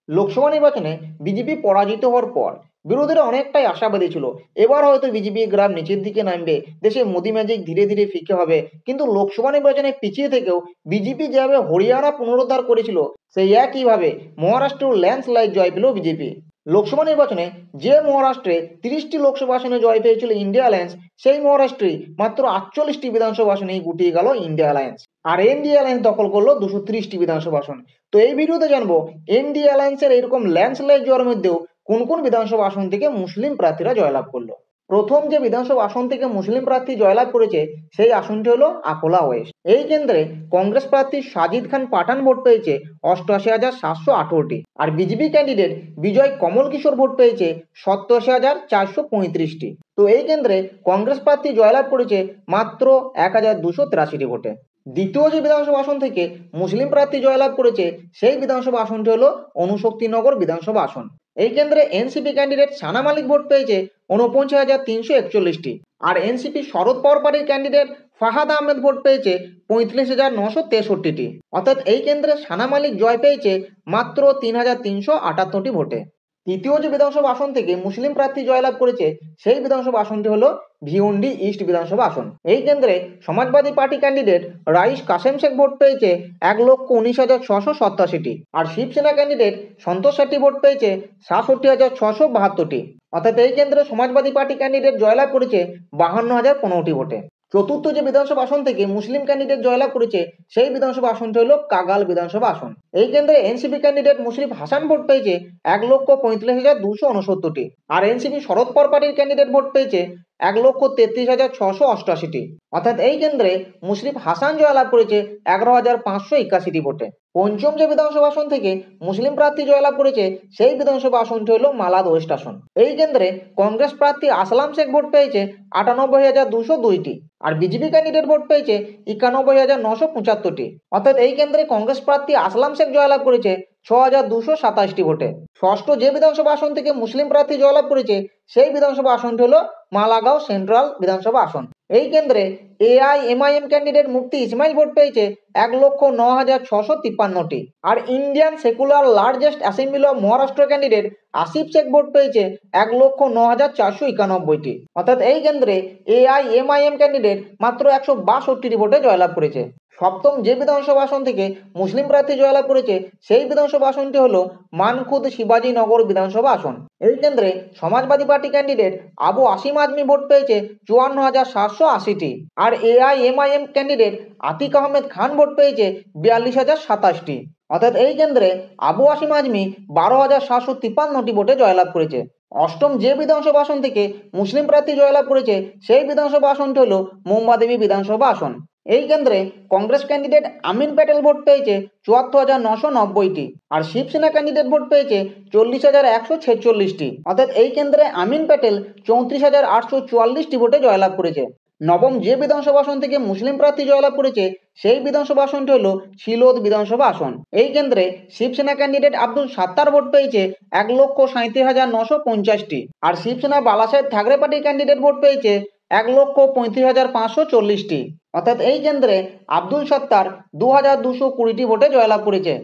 লোকসভা নির্বাচনে বিজেপি পরাজিত হওয়ার পর বিরোধীরা অনেকটাই আশাবাদী ছিল, এবার হয়তো বিজেপি গ্রাফ নিচের দিকে নামবে, দেশে মোদি ম্যাজিক ধীরে ধীরে ফিকে হবে। কিন্তু লোকসভা নির্বাচনে পিছিয়ে থেকেও বিজেপি যেভাবে হরিয়ানা পুনরুদ্ধার করেছিল, সেই একইভাবে মহারাষ্ট্রেও ল্যান্ডস্লাইড জয় পেল বিজেপি। লোকসভা নির্বাচনে যে মহারাষ্ট্রে 30টি লোকসভা আসনে জয় পেয়েছিল ইন্ডিয়া অ্যালায়েন্স, সেই মহারাষ্ট্রে মাত্র 48টি বিধানসভা আসনেই গুটিয়ে গেল ইন্ডিয়া অ্যালায়েন্স। আর এনডিএ অ্যালায়েন্স দখল করলো 230টি বিধানসভা আসন। তো এই ভিডিওতে জানবো এনডিএ অ্যালায়েন্সের এরকম ল্যান্ডস্লাইড জয়ের মধ্যেও কোন কোন বিধানসভা আসন থেকে মুসলিম প্রার্থীরা জয়লাভ করলো। প্রথম যে বিধানসভা আসন থেকে মুসলিম প্রার্থী জয়লাভ করেছে সেই আসনটি হলো আকোলা ওয়েস্ট। এই কেন্দ্রে কংগ্রেস প্রার্থী সাজিদ খান পাঠান ভোট পেয়েছে 88,718টি, আর বিজেপি ক্যান্ডিডেট বিজয় কমল কিশোর ভোট পেয়েছে 87,435টি। তো এই কেন্দ্রে কংগ্রেস প্রার্থী জয়লাভ করেছে মাত্র 1,283টি ভোটে। দ্বিতীয় যে বিধানসভা আসন থেকে মুসলিম প্রার্থী জয়লাভ করেছে সেই বিধানসভা আসনটি হলো অনুশক্তিনগর বিধানসভা আসন। এই কেন্দ্রে এনসিপি ক্যান্ডিডেট সানা মালিক ভোট পেয়েছে 49,341টি, আর এনসিপি শরদ পাওয়ার পার্টির ক্যান্ডিডেট ফাহাদ আহমেদ ভোট পেয়েছে 35,963টি। অর্থাৎ এই কেন্দ্রে সানা মালিক জয় পেয়েছে মাত্র 3,378টি ভোটে। তৃতীয় যে বিধানসভা আসন থেকে মুসলিম প্রার্থী জয়লাভ করেছে সেই বিধানসভা আসনটি হলো ভিওন্ডি ইস্ট বিধানসভা আসন। এই কেন্দ্রে Samajwadi Party candidate Rais Kasam Shaikh vote পেয়েছে 1,19,687টি, আর শিবসেনা ক্যান্ডিডেট সন্তোষ শেট্টি ভোট পেয়েছে 67,672টি। অর্থাৎ এই কেন্দ্রে সমাজবাদী পার্টি ক্যান্ডিডেট জয়লাভ করেছে 52,015টি ভোটে। চতুর্থ যে বিধানসভা আসন থেকে মুসলিম ক্যান্ডিডেট জয়লাভ করেছে সেই বিধানসভা আসনটি হলো কাগাল বিধানসভা আসন। এই কেন্দ্রে এনসিপি ক্যান্ডিডেট মুশরিফ হাসান ভোট পেয়েছে 1,35,269টি, আর এনসিপি শরদ পাওয়ার পার্টির ক্যান্ডিডেট ভোট পেয়েছে 1,33,688টি। অর্থাৎ এই কেন্দ্রে মুশরিফ হাসান জয়লাভ করেছে 11,581টি ভোটে। পঞ্চম যে বিধানসভা আসন থেকে মুসলিম প্রার্থী জয়লাভ করেছে সেই বিধানসভা আসনটি হলো মালাদ ওয়েস্ট আসন। এই কেন্দ্রে কংগ্রেস প্রার্থী আসলাম শেখ ভোট পেয়েছে 98,202টি, আর বিজেপি ক্যান্ডিডেট ভোট পেয়েছে 91,975টি। অর্থাৎ এই কেন্দ্রে কংগ্রেস প্রার্থী আসলাম শেখ জয়লাভ করেছে 6,227টি ভোটে। ষষ্ঠ যে বিধানসভা আসন থেকে মুসলিম প্রার্থী জয়লাভ করেছে সেই বিধানসভা আসনটি হলো মালাগাঁও সেন্ট্রাল বিধানসভা আসন। এই কেন্দ্রে AIMIM candidate Mufti Ismail vote পেয়েছে 1,09,653টি, আর Indian secular largest assembly of Maharashtra candidate Asif Sheikh vote পেয়েছে 1,09,491টি। অর্থাৎ এই কেন্দ্রে এআইএমআইএম ক্যান্ডিডেট মাত্র 162টি ভোটে জয়লাভ করেছে। সপ্তম যে বিধানসভা আসন থেকে মুসলিম প্রার্থী জয়লাভ করেছে সেই বিধানসভা আসনটি হলো মানখুদ শিবাজীনগর বিধানসভা আসন। এই কেন্দ্রে Samajwadi Party candidate Abu Asim Azmi vote পেয়েছে 54,780টি, আর AIMIM candidate Atik Ahmed Khan vote পেয়েছে 42,027টি। অর্থাৎ এই কেন্দ্রে আবু আসিম আজমি 12,753টি ভোটে জয়লাভ করেছে। অষ্টম যে বিধানসভা আসন থেকে মুসলিম প্রার্থী জয়লাভ করেছে সেই বিধানসভা আসনটি হলো মুম্বাদেবী বিধানসভা আসন। এই কেন্দ্রে কংগ্রেস ক্যান্ডিডেট আমিন প্যাটেল ভোট পেয়েছে 74,990টি, আর শিবসেনা ক্যান্ডিডেট ভোট পেয়েছে 40,146টি। অর্থাৎ এই কেন্দ্রে আমিন প্যাটেল 34,844টি ভোটে জয়লাভ করেছে। নবম যে বিধানসভা আসন থেকে মুসলিম প্রার্থী জয়লাভ করেছে সেই বিধানসভা আসনটি হলো শিলোদ বিধানসভা আসন। এই কেন্দ্রে শিবসেনা ক্যান্ডিডেট আব্দুল সাত্তার ভোট পেয়েছে 1,37,950টি, আর শিবসেনা বালাসাহেব ঠাকরে পার্টির ক্যান্ডিডেট ভোট পেয়েছে 1,35,540টি। অর্থাৎ এই কেন্দ্রে আব্দুল সত্তার 2,220টি ভোটে জয়লাভ করেছে।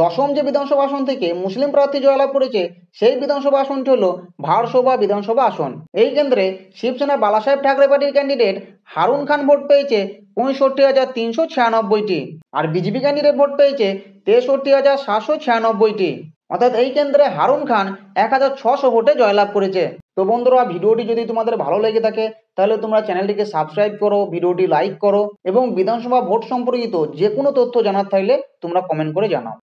দশম যে বিধানসভা আসন থেকে মুসলিম প্রার্থী জয়লাভ করেছে সেই বিধানসভা আসনটি হলো ভারসোভা বিধানসভা আসন। এই কেন্দ্রে শিবসেনা বালাসাহেব ঠাকরে পার্টির ক্যান্ডিডেট হারুন খান ভোট পেয়েছে 65,396টি, আর বিজেপি ক্যান্ডিডেট ভোট পেয়েছে 63,796টি। অর্থাৎ এই কেন্দ্রে হারুন খান 1,600 ভোটে জয়লাভ করেছে। তো বন্ধুরা, ভিডিওটি যদি তোমাদের ভালো লেগে থাকে তাহলে তোমরা চ্যানেলটিকে সাবস্ক্রাইব করো, ভিডিওটি লাইক করো, এবং বিধানসভা ভোট সম্পর্কিত যে কোনো তথ্য জানার থাকলে তোমরা কমেন্ট করে জানাও।